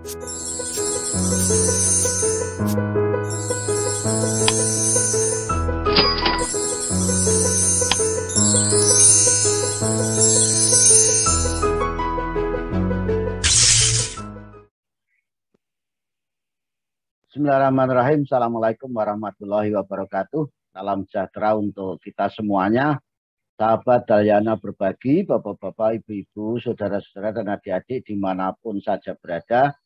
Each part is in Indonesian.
Bismillahirrahmanirrahim. Assalamualaikum warahmatullahi wabarakatuh. Salam sejahtera untuk kita semuanya. Sahabat Dalyana Berbagi, bapak-bapak, ibu-ibu, saudara-saudara, dan adik-adik dimanapun saja berada.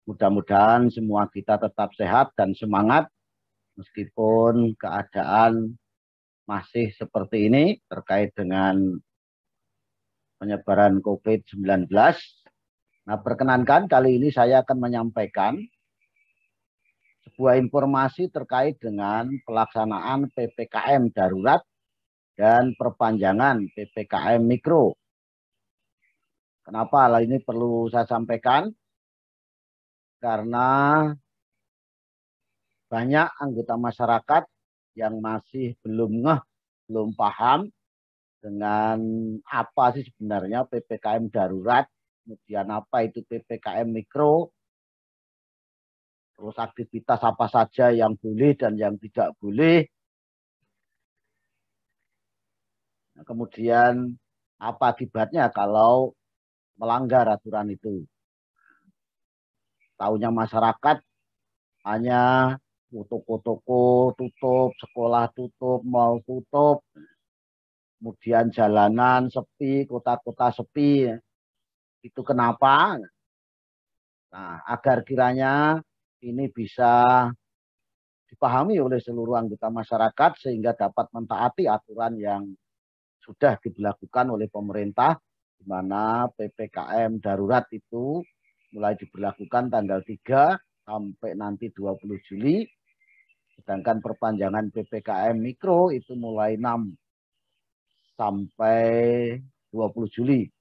Mudah-mudahan semua kita tetap sehat dan semangat meskipun keadaan masih seperti ini terkait dengan penyebaran COVID-19. Nah, perkenankan kali ini saya akan menyampaikan sebuah informasi terkait dengan pelaksanaan PPKM darurat dan perpanjangan PPKM mikro. Kenapa hal ini perlu saya sampaikan? Karena banyak anggota masyarakat yang masih belum paham dengan apa sih sebenarnya PPKM darurat, kemudian apa itu PPKM mikro, terus aktivitas apa saja yang boleh dan yang tidak boleh. Nah, kemudian apa akibatnya kalau melanggar aturan itu. Tahunya masyarakat hanya toko-toko tutup, sekolah tutup, mal tutup, kemudian jalanan sepi, kota-kota sepi. Itu kenapa? Nah, agar kiranya ini bisa dipahami oleh seluruh anggota masyarakat sehingga dapat mentaati aturan yang sudah diberlakukan oleh pemerintah, di mana PPKM darurat itu mulai diberlakukan tanggal 3 sampai nanti 20 Juli, sedangkan perpanjangan PPKM mikro itu mulai 6 sampai 20 Juli.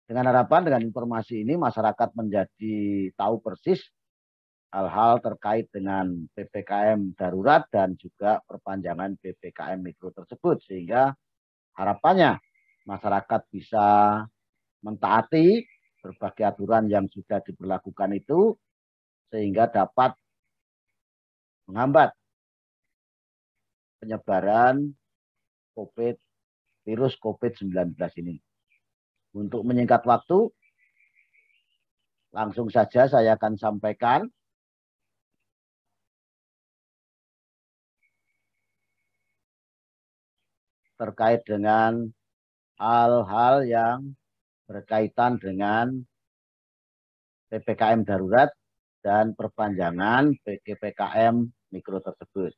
Dengan harapan dengan informasi ini masyarakat menjadi tahu persis hal-hal terkait dengan PPKM darurat dan juga perpanjangan PPKM mikro tersebut, sehingga harapannya masyarakat bisa mentaati berbagai aturan yang sudah diberlakukan itu sehingga dapat menghambat penyebaran virus COVID-19 ini. Untuk menyingkat waktu, langsung saja saya akan sampaikan terkait dengan hal-hal yang berkaitan dengan PPKM darurat dan perpanjangan PPKM mikro tersebut.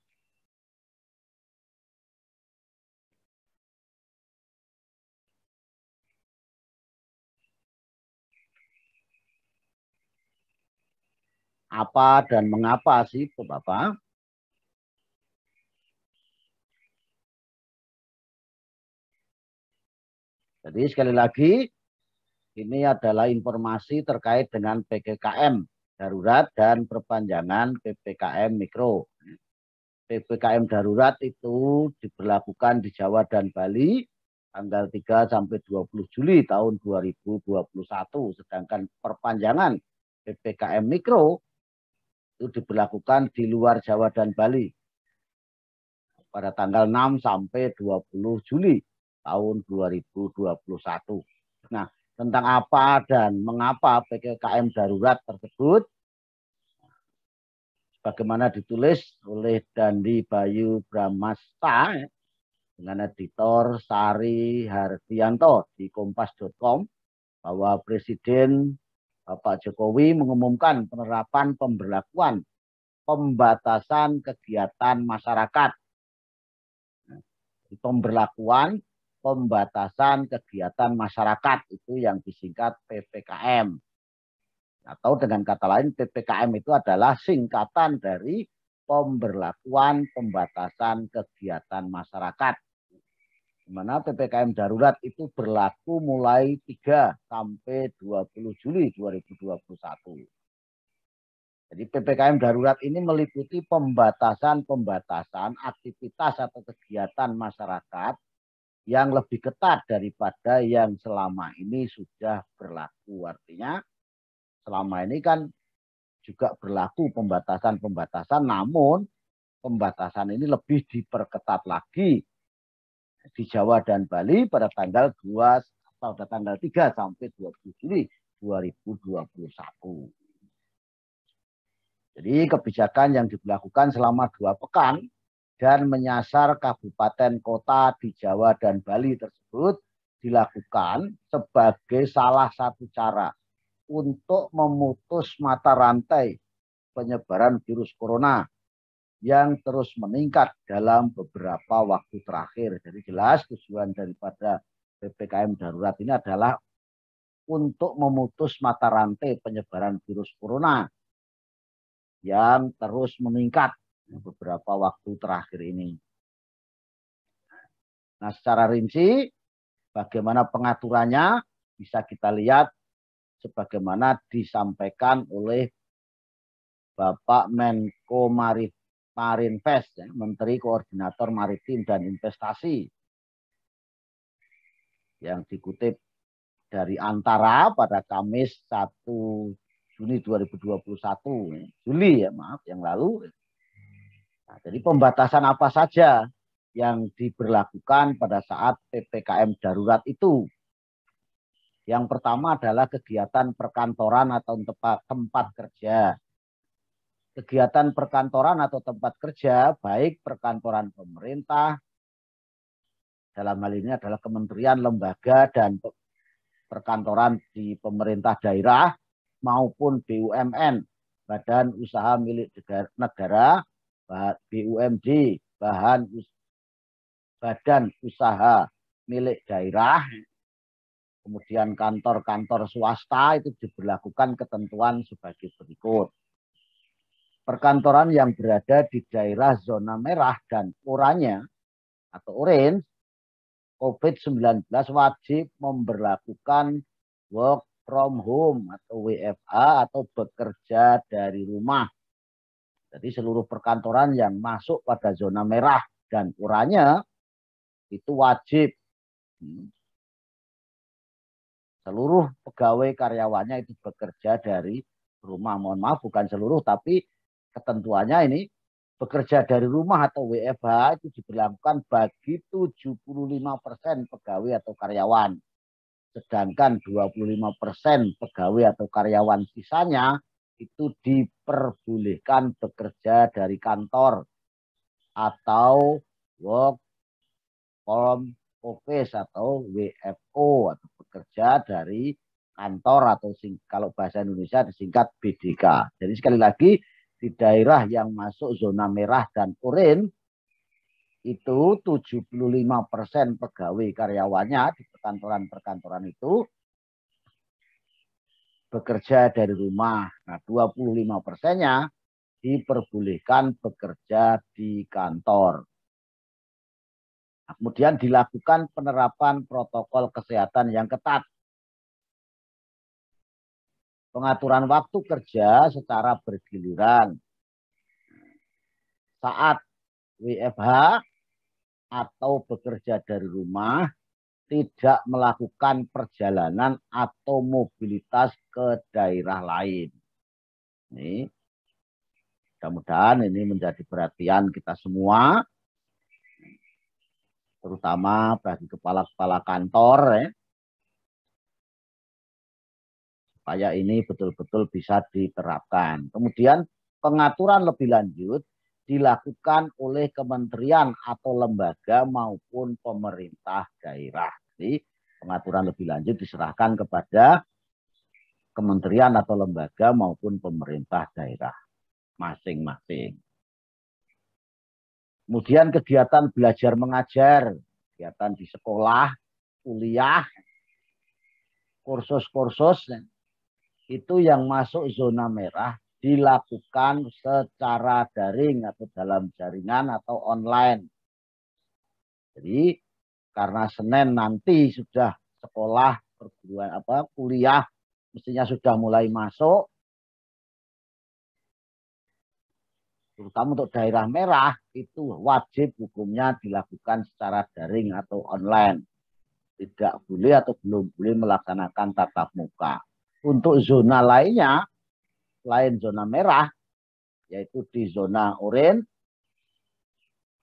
Apa dan mengapa sih, Bapak? Jadi sekali lagi, ini adalah informasi terkait dengan PPKM darurat dan perpanjangan PPKM mikro. PPKM darurat itu diberlakukan di Jawa dan Bali tanggal 3 sampai 20 Juli tahun 2021. Sedangkan perpanjangan PPKM mikro itu diberlakukan di luar Jawa dan Bali pada tanggal 6 sampai 20 Juli tahun 2021. Nah, tentang apa dan mengapa PPKM darurat tersebut, bagaimana ditulis oleh Dandi Bayu Bramasta dengan editor Sari Hardianto di kompas.com, bahwa Presiden Bapak Jokowi mengumumkan penerapan pemberlakuan pembatasan kegiatan masyarakat. Pemberlakuan pembatasan kegiatan masyarakat itu yang disingkat PPKM. Atau dengan kata lain, PPKM itu adalah singkatan dari pemberlakuan pembatasan kegiatan masyarakat. Di mana PPKM darurat itu berlaku mulai 3 sampai 20 Juli 2021. Jadi PPKM darurat ini meliputi pembatasan aktivitas atau kegiatan masyarakat yang lebih ketat daripada yang selama ini sudah berlaku. Artinya selama ini kan juga berlaku pembatasan-pembatasan, namun pembatasan ini lebih diperketat lagi di Jawa dan Bali pada tanggal 2 atau pada tanggal 3 sampai 20 Juli 2021. Jadi kebijakan yang diberlakukan selama 2 pekan dan menyasar kabupaten kota di Jawa dan Bali tersebut dilakukan sebagai salah satu cara untuk memutus mata rantai penyebaran virus corona yang terus meningkat dalam beberapa waktu terakhir. Jadi jelas tujuan daripada PPKM darurat ini adalah untuk memutus mata rantai penyebaran virus corona yang terus meningkat beberapa waktu terakhir ini. Nah, secara rinci bagaimana pengaturannya bisa kita lihat sebagaimana disampaikan oleh Bapak Menko Marinvest, ya, Menteri Koordinator Maritim dan Investasi, yang dikutip dari Antara pada Kamis 1 Juni 2021, Juli ya maaf, yang lalu. Nah, jadi pembatasan apa saja yang diberlakukan pada saat PPKM darurat itu? Yang pertama adalah kegiatan perkantoran atau tempat kerja. Kegiatan perkantoran atau tempat kerja, baik perkantoran pemerintah, dalam hal ini adalah kementerian, lembaga, dan perkantoran di pemerintah daerah, maupun BUMN, Badan Usaha Milik Negara, BUMD, Badan Usaha Milik Daerah, kemudian kantor-kantor swasta itu diberlakukan ketentuan sebagai berikut. Perkantoran yang berada di daerah zona merah dan oranye atau orange, COVID-19 wajib memberlakukan work from home atau WFH atau bekerja dari rumah. Jadi seluruh perkantoran yang masuk pada zona merah dan oranye itu wajib. Seluruh pegawai karyawannya itu bekerja dari rumah. Mohon maaf, bukan seluruh, tapi ketentuannya ini bekerja dari rumah atau WFH itu diberlakukan bagi 75% pegawai atau karyawan. Sedangkan 25% pegawai atau karyawan sisanya itu diperbolehkan bekerja dari kantor atau work from office atau WFO atau bekerja dari kantor atau kalau bahasa Indonesia disingkat BDK. Jadi sekali lagi di daerah yang masuk zona merah dan oranye itu 75% pegawai karyawannya di perkantoran-perkantoran itu bekerja dari rumah. Nah, 25%-nya diperbolehkan bekerja di kantor. Nah, kemudian dilakukan penerapan protokol kesehatan yang ketat. Pengaturan waktu kerja secara bergiliran. Saat WFH atau bekerja dari rumah, tidak melakukan perjalanan atau mobilitas ke daerah lain. Ini mudah-mudahan ini menjadi perhatian kita semua, terutama bagi kepala-kepala kantor, ya, supaya ini betul-betul bisa diterapkan. Kemudian pengaturan lebih lanjut dilakukan oleh kementerian atau lembaga maupun pemerintah daerah. Jadi pengaturan lebih lanjut diserahkan kepada kementerian atau lembaga maupun pemerintah daerah masing-masing. Kemudian kegiatan belajar mengajar, kegiatan di sekolah, kuliah, kursus-kursus itu yang masuk zona merah dilakukan secara daring atau dalam jaringan atau online. Jadi karena Senin nanti sudah sekolah perguruan kuliah mestinya sudah mulai masuk. terutama untuk daerah merah, itu wajib hukumnya dilakukan secara daring atau online. Tidak boleh atau belum boleh melaksanakan tatap muka. Untuk zona lainnya, selain zona merah, yaitu di zona oranye,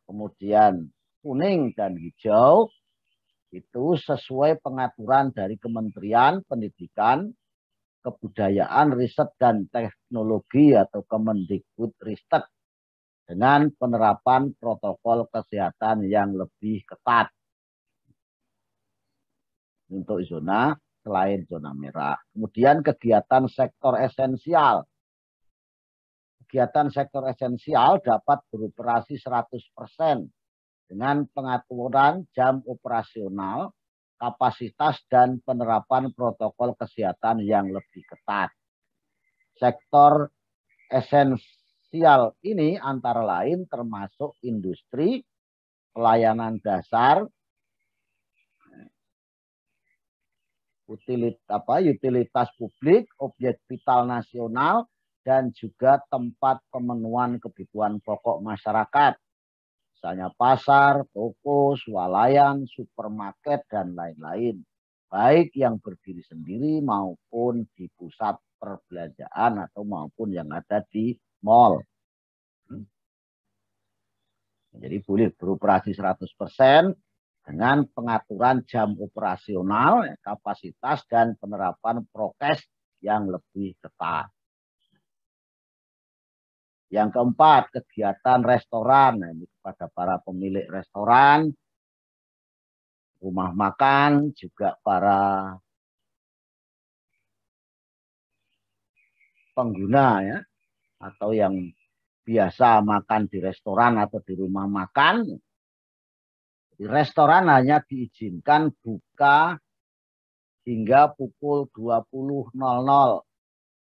kemudian kuning dan hijau, itu sesuai pengaturan dari Kementerian Pendidikan, Kebudayaan, Riset, dan Teknologi atau Kemendikbudristek dengan penerapan protokol kesehatan yang lebih ketat untuk zona selain zona merah. Kemudian kegiatan sektor esensial. Kegiatan sektor esensial dapat beroperasi 100% dengan pengaturan jam operasional, kapasitas, dan penerapan protokol kesehatan yang lebih ketat. Sektor esensial ini antara lain termasuk industri, pelayanan dasar, utilitas publik, objek vital nasional, dan juga tempat pemenuhan kebutuhan pokok masyarakat. Misalnya pasar, toko, swalayan, supermarket, dan lain-lain. Baik yang berdiri sendiri maupun di pusat perbelanjaan atau maupun yang ada di mall. Jadi boleh beroperasi 100% dengan pengaturan jam operasional, kapasitas, dan penerapan prokes yang lebih ketat. Yang keempat, kegiatan restoran. Nah, ini kepada para pemilik restoran, rumah makan, juga para pengguna ya, atau yang biasa makan di restoran atau di rumah makan. Di restoran hanya diizinkan buka hingga pukul 20.00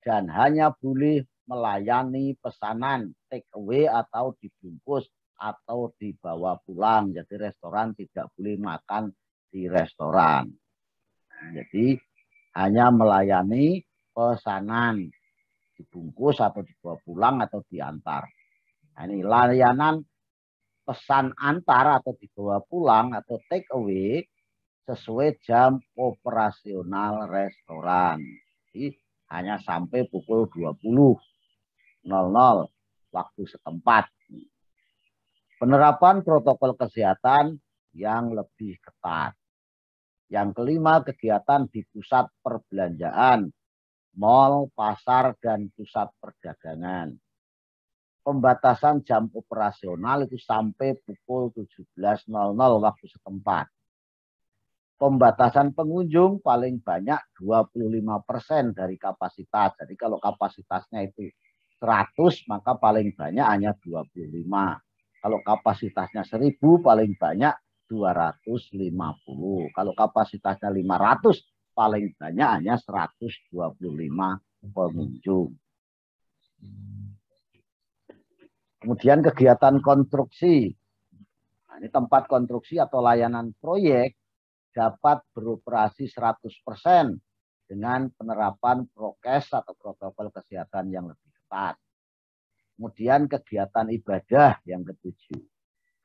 dan hanya boleh melayani pesanan take away atau dibungkus atau dibawa pulang. Jadi restoran tidak boleh makan di restoran. Jadi hanya melayani pesanan dibungkus atau dibawa pulang atau diantar. Nah, ini layanan pesan antar atau dibawa pulang atau take away sesuai jam operasional restoran. Jadi hanya sampai pukul 20.00 waktu setempat. Penerapan protokol kesehatan yang lebih ketat. Yang kelima, kegiatan di pusat perbelanjaan, mal, pasar, dan pusat perdagangan. Pembatasan jam operasional itu sampai pukul 17.00 waktu setempat. Pembatasan pengunjung paling banyak 25% dari kapasitas. Jadi kalau kapasitasnya itu 100, maka paling banyak hanya 25. Kalau kapasitasnya 1000, paling banyak 250. Kalau kapasitasnya 500, paling banyak hanya 125 pengunjung. Kemudian kegiatan konstruksi. Nah, ini tempat konstruksi atau layanan proyek dapat beroperasi 100% dengan penerapan prokes atau protokol kesehatan yang lebih ketat. Kemudian kegiatan ibadah yang ketujuh.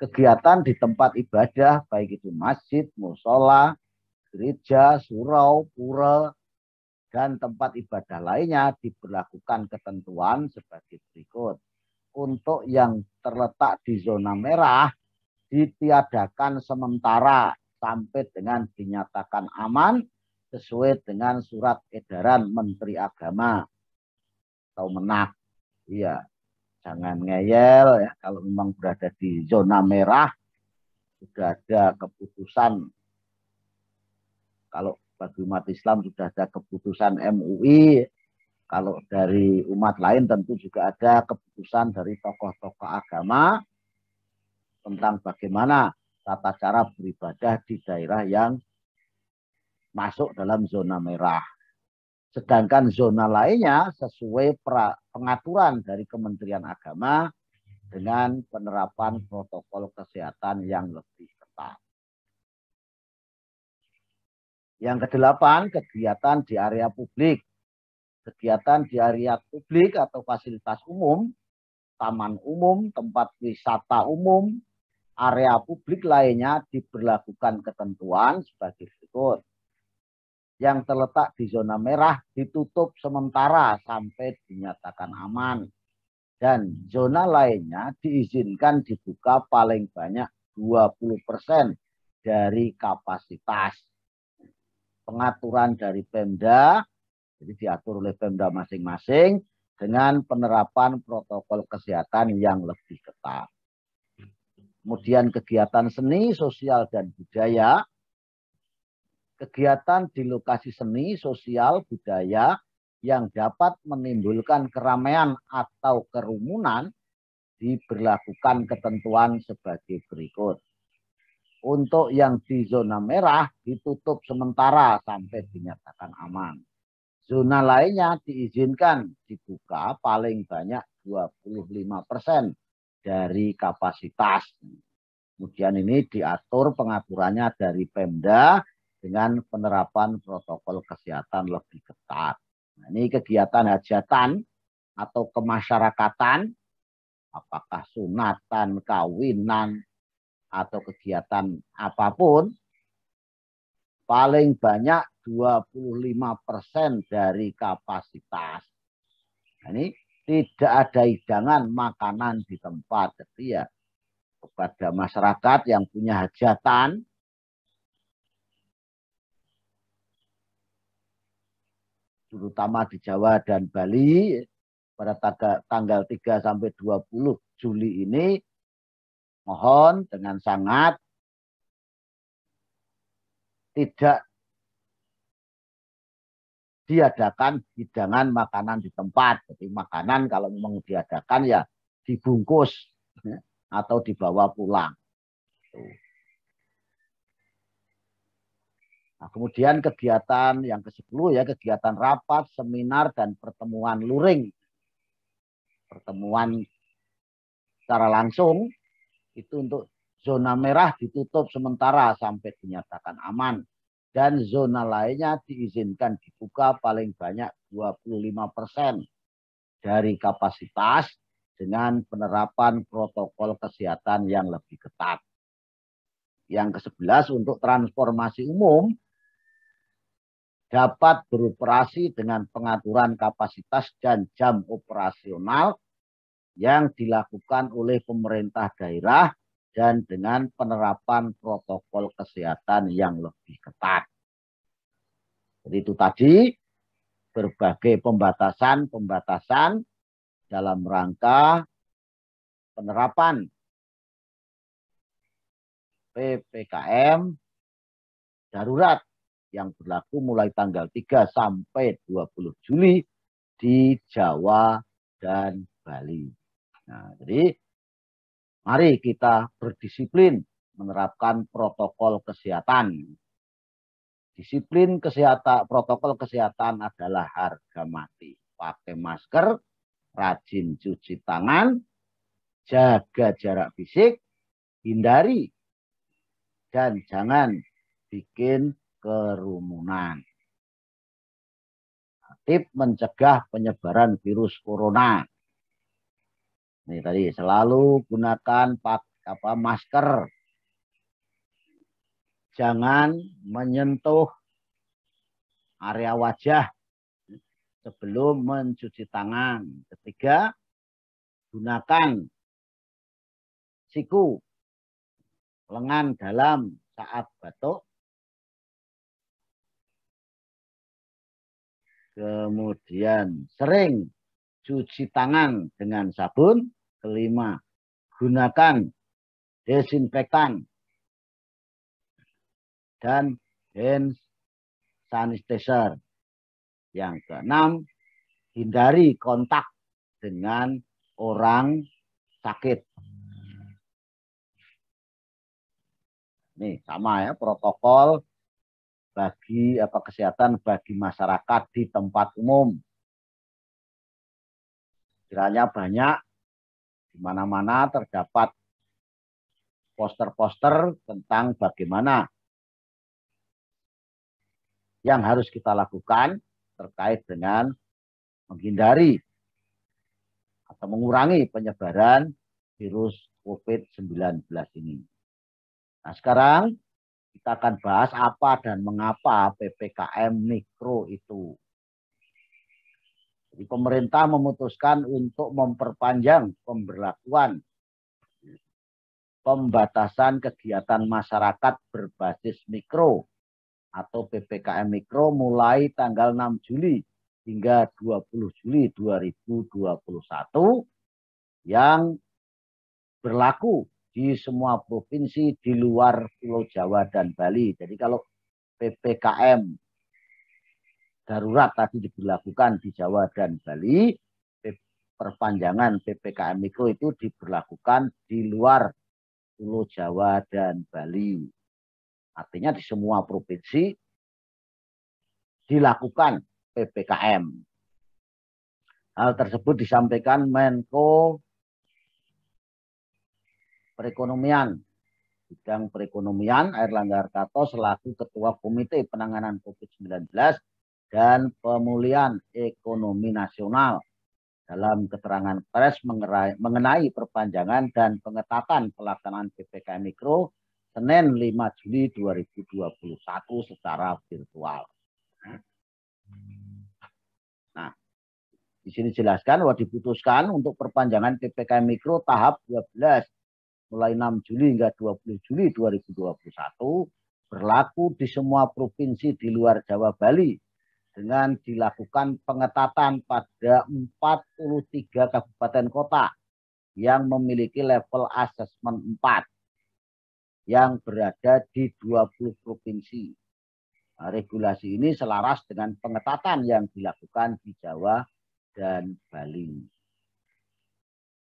Kegiatan di tempat ibadah, baik itu masjid, musola, gereja, surau, pura, dan tempat ibadah lainnya diberlakukan ketentuan sebagai berikut. Untuk yang terletak di zona merah, ditiadakan sementara sampai dengan dinyatakan aman sesuai dengan surat edaran Menteri Agama atau Menak. Iya, jangan ngeyel ya, kalau memang berada di zona merah sudah ada keputusan. Kalau bagi umat Islam sudah ada keputusan MUI, kalau dari umat lain tentu juga ada keputusan dari tokoh-tokoh agama tentang bagaimana tata cara beribadah di daerah yang masuk dalam zona merah. Sedangkan zona lainnya sesuai pengaturan dari Kementerian Agama dengan penerapan protokol kesehatan yang lebih ketat. Yang kedelapan, kegiatan di area publik. Kegiatan di area publik atau fasilitas umum taman umum, tempat wisata umum, area publik lainnya diberlakukan ketentuan sebagai berikut. Yang terletak di zona merah ditutup sementara sampai dinyatakan aman. Dan zona lainnya diizinkan dibuka paling banyak 20% dari kapasitas. Pengaturan dari Pemda, jadi diatur oleh Pemda masing-masing dengan penerapan protokol kesehatan yang lebih ketat. Kemudian kegiatan seni, sosial, dan budaya. Kegiatan di lokasi seni, sosial, budaya yang dapat menimbulkan keramaian atau kerumunan diberlakukan ketentuan sebagai berikut. Untuk yang di zona merah ditutup sementara sampai dinyatakan aman. Zona lainnya diizinkan dibuka paling banyak 25% dari kapasitas. Kemudian ini diatur pengaturannya dari Pemda dengan penerapan protokol kesehatan lebih ketat. Nah, ini kegiatan hajatan atau kemasyarakatan, apakah sunatan, kawinan, atau kegiatan apapun, paling banyak 25% dari kapasitas. Nah, ini tidak ada hidangan makanan di tempat. Jadi ya kepada masyarakat yang punya hajatan, terutama di Jawa dan Bali, pada tanggal 3 sampai 20 Juli ini, mohon dengan sangat tidak diadakan hidangan makanan di tempat. Jadi makanan kalau memang diadakan ya dibungkus ya, atau dibawa pulang. Nah, kemudian kegiatan yang ke-10 ya, kegiatan rapat, seminar, dan pertemuan luring. Pertemuan secara langsung itu untuk zona merah ditutup sementara sampai dinyatakan aman. Dan zona lainnya diizinkan dibuka paling banyak 25% dari kapasitas dengan penerapan protokol kesehatan yang lebih ketat. Yang ke-11 untuk transformasi umum dapat beroperasi dengan pengaturan kapasitas dan jam operasional yang dilakukan oleh pemerintah daerah dan dengan penerapan protokol kesehatan yang lebih ketat. Jadi itu tadi berbagai pembatasan dalam rangka penerapan PPKM darurat yang berlaku mulai tanggal 3 sampai 20 Juli di Jawa dan Bali. Nah, jadi mari kita berdisiplin menerapkan protokol kesehatan. Disiplin kesehatan, protokol kesehatan adalah harga mati. Pakai masker, rajin cuci tangan, jaga jarak fisik, hindari dan jangan bikin kerumunan. Tip mencegah penyebaran virus corona. Ini tadi selalu gunakan masker. Jangan menyentuh area wajah sebelum mencuci tangan. Ketiga, gunakan siku, lengan dalam saat batuk. Kemudian sering cuci tangan dengan sabun. Kelima, gunakan desinfektan dan hand sanitizer. Yang keenam, hindari kontak dengan orang sakit. Ini sama ya protokol bagi kesehatan bagi masyarakat di tempat umum. Kiranya banyak di mana-mana terdapat poster-poster tentang bagaimana yang harus kita lakukan terkait dengan menghindari atau mengurangi penyebaran virus COVID-19 ini. Nah, sekarang kita akan bahas apa dan mengapa PPKM Mikro itu. Jadi pemerintah memutuskan untuk memperpanjang pemberlakuan pembatasan kegiatan masyarakat berbasis mikro atau PPKM Mikro mulai tanggal 6 Juli hingga 20 Juli 2021 yang berlaku di semua provinsi di luar Pulau Jawa dan Bali. Jadi kalau PPKM darurat tadi diberlakukan di Jawa dan Bali, perpanjangan PPKM Mikro itu diberlakukan di luar Pulau Jawa dan Bali. Artinya di semua provinsi dilakukan PPKM. Hal tersebut disampaikan Menko Perekonomian, bidang perekonomian Airlangga Hartarto selaku Ketua Komite Penanganan COVID-19 dan Pemulihan Ekonomi Nasional dalam keterangan pers mengenai perpanjangan dan pengetatan pelaksanaan PPKM Mikro Senin 5 Juli 2021 secara virtual. Nah, di sini jelaskan bahwa diputuskan untuk perpanjangan PPKM Mikro tahap 12 mulai 6 Juli hingga 20 Juli 2021 berlaku di semua provinsi di luar Jawa Bali dengan dilakukan pengetatan pada 43 kabupaten kota yang memiliki level asesmen 4 yang berada di 20 provinsi. Nah, regulasi ini selaras dengan pengetatan yang dilakukan di Jawa dan Bali.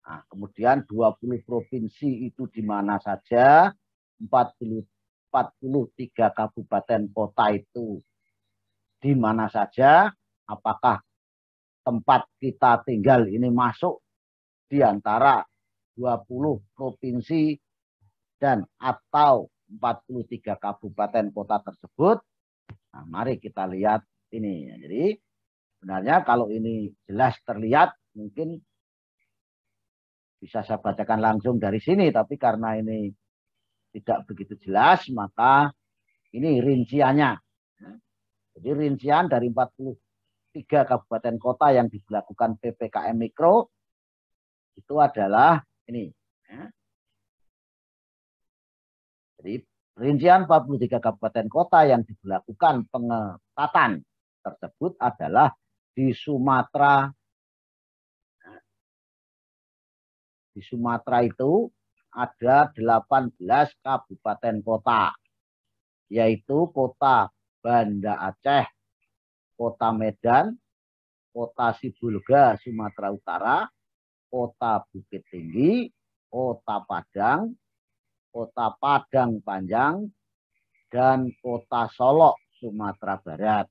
Nah, kemudian 20 provinsi itu di mana saja, 43 kabupaten kota itu di mana saja, apakah tempat kita tinggal ini masuk di antara 20 provinsi dan atau 43 kabupaten kota tersebut. Nah, mari kita lihat ini. Jadi sebenarnya kalau ini jelas terlihat mungkin bisa saya bacakan langsung dari sini, tapi karena ini tidak begitu jelas maka ini rinciannya. Jadi rincian dari 43 kabupaten kota yang diberlakukan PPKM Mikro itu adalah ini. Jadi rincian 43 kabupaten kota yang diberlakukan pengetatan tersebut adalah di Sumatera. Di Sumatera itu ada 18 kabupaten kota, yaitu Kota Banda Aceh, Kota Medan, Kota Sibolga, Sumatera Utara, Kota Bukit Tinggi, Kota Padang, Kota Padang Panjang, dan Kota Solok, Sumatera Barat.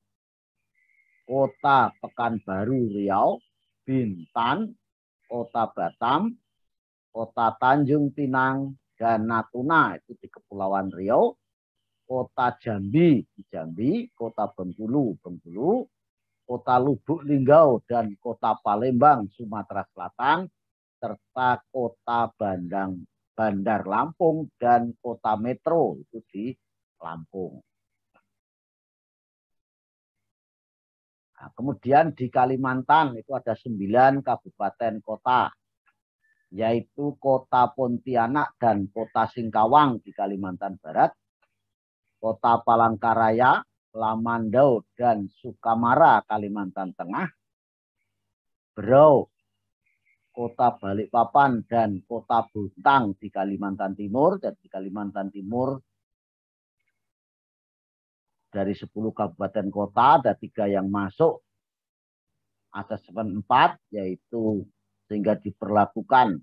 Kota Pekanbaru Riau, Bintan, Kota Batam, Kota Tanjung Pinang, dan Natuna itu di Kepulauan Riau, Kota Jambi di Jambi, Kota Bengkulu, Kota Lubuk Linggau dan Kota Palembang, Sumatera Selatan, serta Kota Bandar Lampung dan Kota Metro itu di Lampung. Nah, kemudian di Kalimantan itu ada 9 kabupaten kota, yaitu Kota Pontianak dan Kota Singkawang di Kalimantan Barat, Kota Palangkaraya, Lamandau, dan Sukamara, Kalimantan Tengah, Berau, Kota Balikpapan, dan Kota Bontang di Kalimantan Timur. Dan di Kalimantan Timur dari 10 kabupaten kota ada 3 yang masuk asesmen 4, yaitu sehingga diperlakukan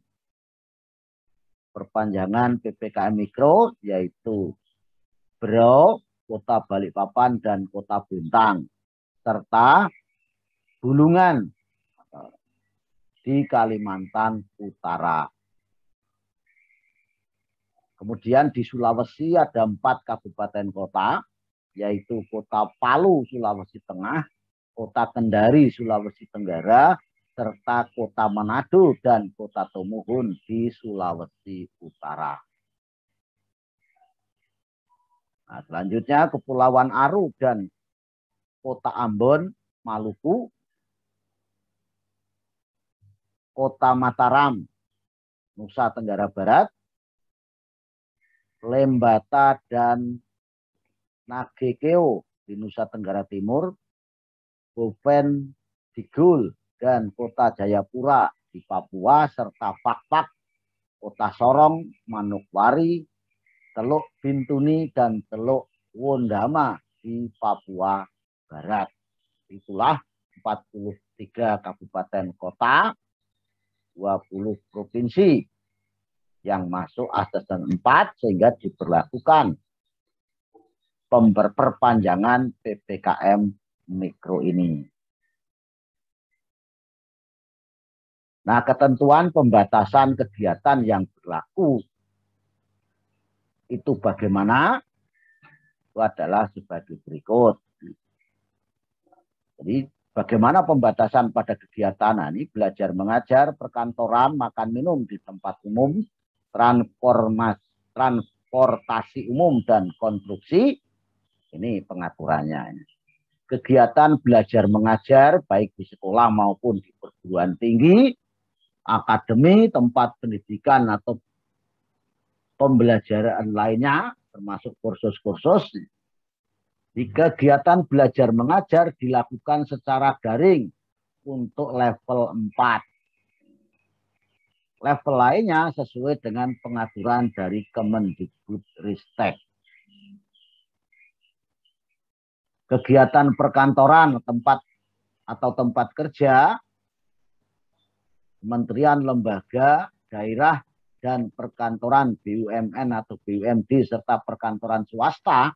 perpanjangan PPKM Mikro, yaitu Berau, Kota Balikpapan, dan Kota Bontang, serta Bulungan di Kalimantan Utara. Kemudian di Sulawesi ada 4 kabupaten kota, yaitu Kota Palu, Sulawesi Tengah, Kota Kendari, Sulawesi Tenggara, serta Kota Manado dan Kota Tomohon di Sulawesi Utara. Nah, selanjutnya Kepulauan Aru dan Kota Ambon, Maluku, Kota Mataram, Nusa Tenggara Barat, Lembata dan Nagekeo di Nusa Tenggara Timur, Boven Digul dan Kota Jayapura di Papua, serta Fakfak, Kota Sorong, Manokwari, Teluk Bintuni dan Teluk Wondama di Papua Barat. Itulah 43 kabupaten kota, 20 provinsi yang masuk ASEAN 4 sehingga diberlakukan perpanjangan PPKM Mikro ini. Nah, ketentuan pembatasan kegiatan yang berlaku itu bagaimana? Itu adalah sebagai berikut. Jadi bagaimana pembatasan pada kegiatan? Nah, ini belajar mengajar, perkantoran, makan minum di tempat umum, transportasi umum dan konstruksi. Ini pengaturannya. Kegiatan belajar mengajar baik di sekolah maupun di perguruan tinggi, akademi, tempat pendidikan atau pembelajaran lainnya, termasuk kursus-kursus. Di kegiatan belajar mengajar dilakukan secara daring untuk level 4. Level lainnya sesuai dengan pengaturan dari Kemendikbudristek. Kegiatan perkantoran, tempat kerja, kementerian, lembaga, daerah, dan perkantoran BUMN atau BUMD serta perkantoran swasta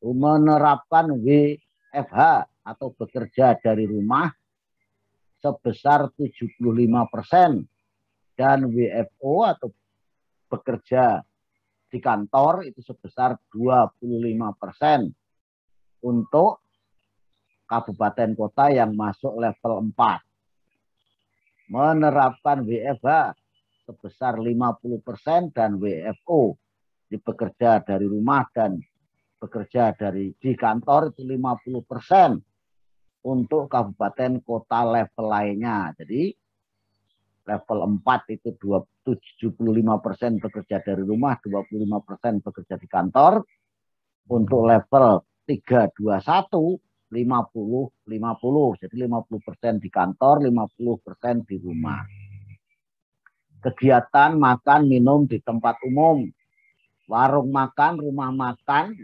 menerapkan WFH atau bekerja dari rumah sebesar 75% dan WFO atau bekerja di kantor itu sebesar 25% untuk kabupaten kota yang masuk level 4. Menerapkan WFH sebesar 50% dan WFO di bekerja dari rumah dan bekerja di kantor itu 50% untuk kabupaten kota level lainnya. Jadi level 4 itu 75% bekerja dari rumah, 25% bekerja di kantor. Untuk level 321 50-50. Jadi 50% di kantor, 50% di rumah. Kegiatan makan minum di tempat umum, warung makan, rumah makan,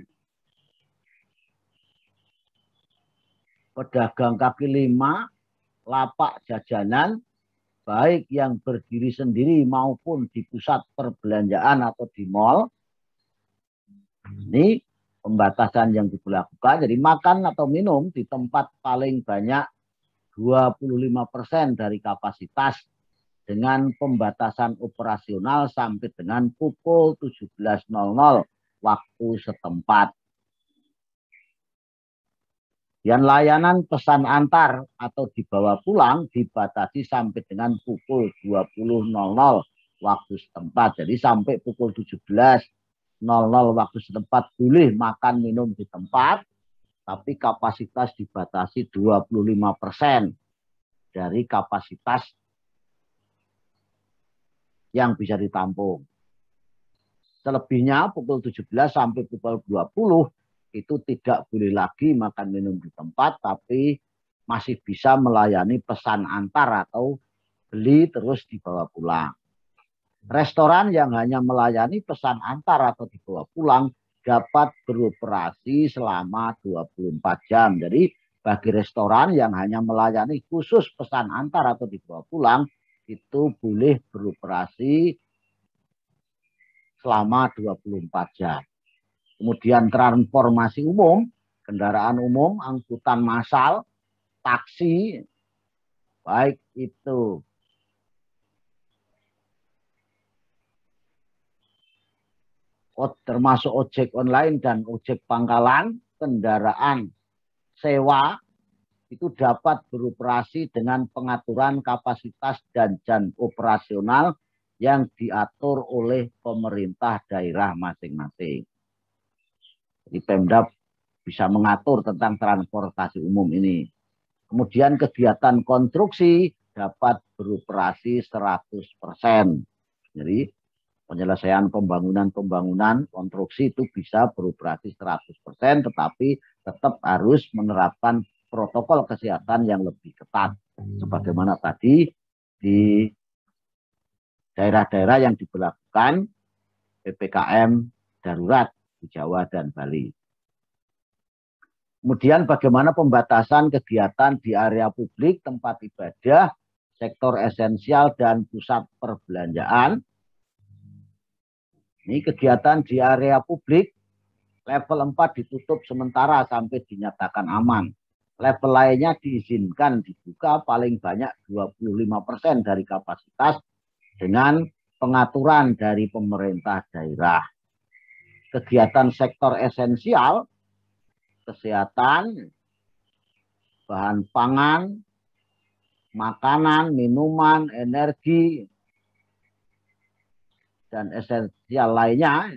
pedagang kaki lima, lapak jajanan, baik yang berdiri sendiri maupun di pusat perbelanjaan atau di mal. Ini pembatasan yang diberlakukan. Jadi makan atau minum di tempat paling banyak 25% dari kapasitas dengan pembatasan operasional sampai dengan pukul 17.00 waktu setempat. Dan layanan pesan antar atau dibawa pulang dibatasi sampai dengan pukul 20.00 waktu setempat. Jadi sampai pukul 17.00 waktu setempat boleh makan minum di tempat, tapi kapasitas dibatasi 25% dari kapasitas yang bisa ditampung. Selebihnya pukul 17 sampai pukul 20 itu tidak boleh lagi makan minum di tempat, tapi masih bisa melayani pesan antar atau beli terus dibawa pulang. Restoran yang hanya melayani pesan antar atau dibawa pulang dapat beroperasi selama 24 jam. Jadi bagi restoran yang hanya melayani khusus pesan antar atau dibawa pulang itu boleh beroperasi selama 24 jam. Kemudian transportasi umum, kendaraan umum, angkutan massal, taksi, baik itu termasuk ojek online dan ojek pangkalan, kendaraan sewa, itu dapat beroperasi dengan pengaturan kapasitas dan jam operasional yang diatur oleh pemerintah daerah masing-masing. Jadi Pemda bisa mengatur tentang transportasi umum ini. Kemudian kegiatan konstruksi dapat beroperasi 100%. Jadi penyelesaian pembangunan konstruksi itu bisa beroperasi 100%, tetapi tetap harus menerapkan protokol kesehatan yang lebih ketat. Sebagaimana tadi di daerah-daerah yang diberlakukan PPKM darurat di Jawa dan Bali. Kemudian bagaimana pembatasan kegiatan di area publik, tempat ibadah, sektor esensial, dan pusat perbelanjaan. Ini kegiatan di area publik, level 4 ditutup sementara sampai dinyatakan aman. Level lainnya diizinkan dibuka paling banyak 25% dari kapasitas dengan pengaturan dari pemerintah daerah. Kegiatan sektor esensial, kesehatan, bahan pangan, makanan, minuman, energi, dan esensial lainnya,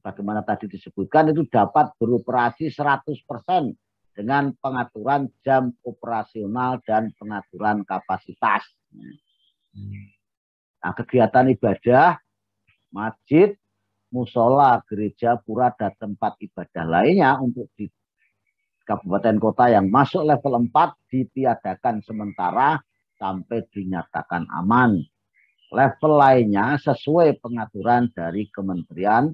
bagaimana tadi disebutkan, itu dapat beroperasi 100% dengan pengaturan jam operasional dan pengaturan kapasitas. Nah, kegiatan ibadah, masjid, musola, gereja, pura, dan tempat ibadah lainnya untuk di kabupaten kota yang masuk level 4 ditiadakan sementara sampai dinyatakan aman. Level lainnya sesuai pengaturan dari Kementerian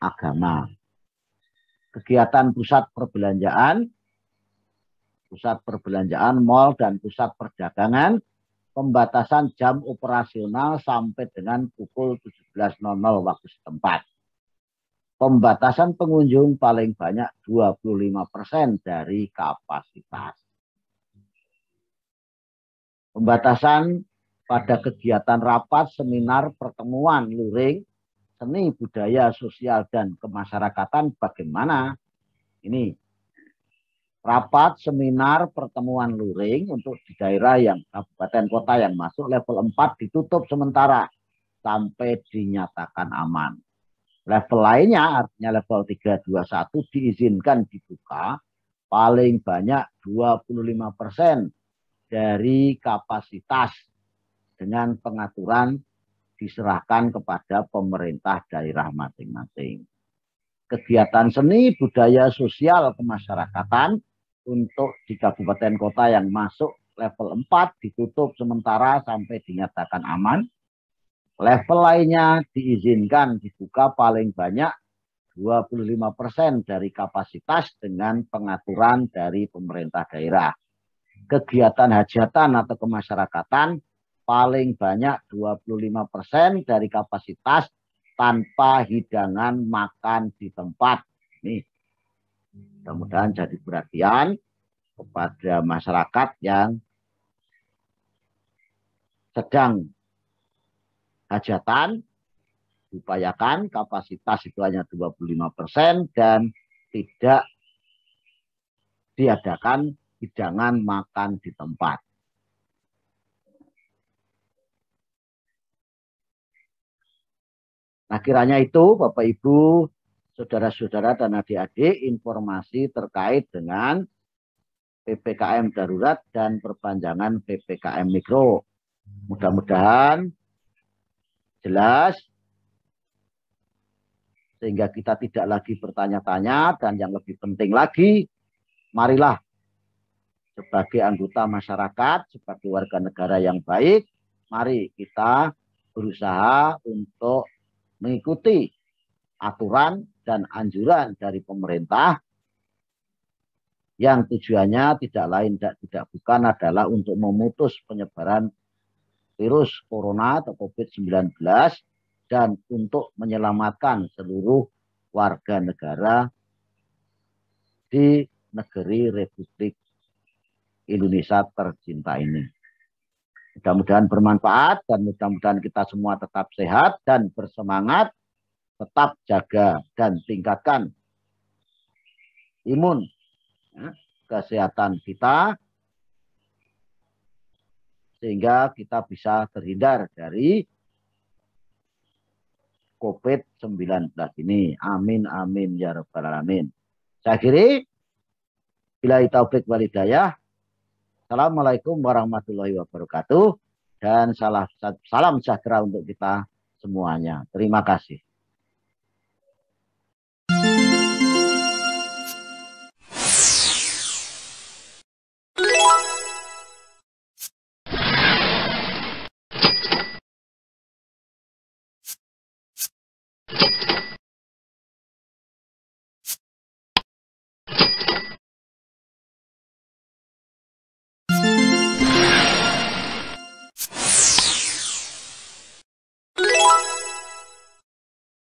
Agama. Kegiatan pusat perbelanjaan, mal, dan pusat perdagangan, pembatasan jam operasional sampai dengan pukul 17.00 waktu setempat. Pembatasan pengunjung paling banyak 25% dari kapasitas. Pembatasan pada kegiatan rapat, seminar, pertemuan, luring, seni, budaya, sosial, dan kemasyarakatan bagaimana? Ini rapat, seminar, pertemuan, luring untuk di daerah yang kabupaten kota yang masuk level 4 ditutup sementara sampai dinyatakan aman. Level lainnya artinya level 321 diizinkan dibuka paling banyak 25% dari kapasitas dengan pengaturan diserahkan kepada pemerintah daerah masing-masing. Kegiatan seni, budaya, sosial, kemasyarakatan untuk di kabupaten kota yang masuk level 4 ditutup sementara sampai dinyatakan aman. Level lainnya diizinkan dibuka paling banyak 25% dari kapasitas dengan pengaturan dari pemerintah daerah. Kegiatan hajatan atau kemasyarakatan paling banyak 25% dari kapasitas tanpa hidangan makan di tempat. Ini mudah-mudahan jadi perhatian kepada masyarakat yang sedang hajatan, upayakan kapasitas itu hanya 25% dan tidak diadakan hidangan makan di tempat. Nah, kiranya itu Bapak Ibu, saudara-saudara dan adik-adik, informasi terkait dengan PPKM darurat dan perpanjangan PPKM mikro. Mudah-mudahan jelas sehingga kita tidak lagi bertanya-tanya, dan yang lebih penting lagi, marilah sebagai anggota masyarakat, sebagai warga negara yang baik, mari kita berusaha untuk mengikuti aturan dan anjuran dari pemerintah yang tujuannya tidak lain dan tidak bukan adalah untuk memutus penyebaran virus corona atau COVID-19 dan untuk menyelamatkan seluruh warga negara di negeri Republik Indonesia tercinta ini. Mudah-mudahan bermanfaat dan mudah-mudahan kita semua tetap sehat dan bersemangat, tetap jaga dan tingkatkan imun, kesehatan kita sehingga kita bisa terhindar dari COVID-19 ini. Amin, amin, ya rabbal alamin. Saya akhiri. Billahi taufik wal hidayah. Assalamualaikum warahmatullahi wabarakatuh. Dan salam sejahtera untuk kita semuanya. Terima kasih.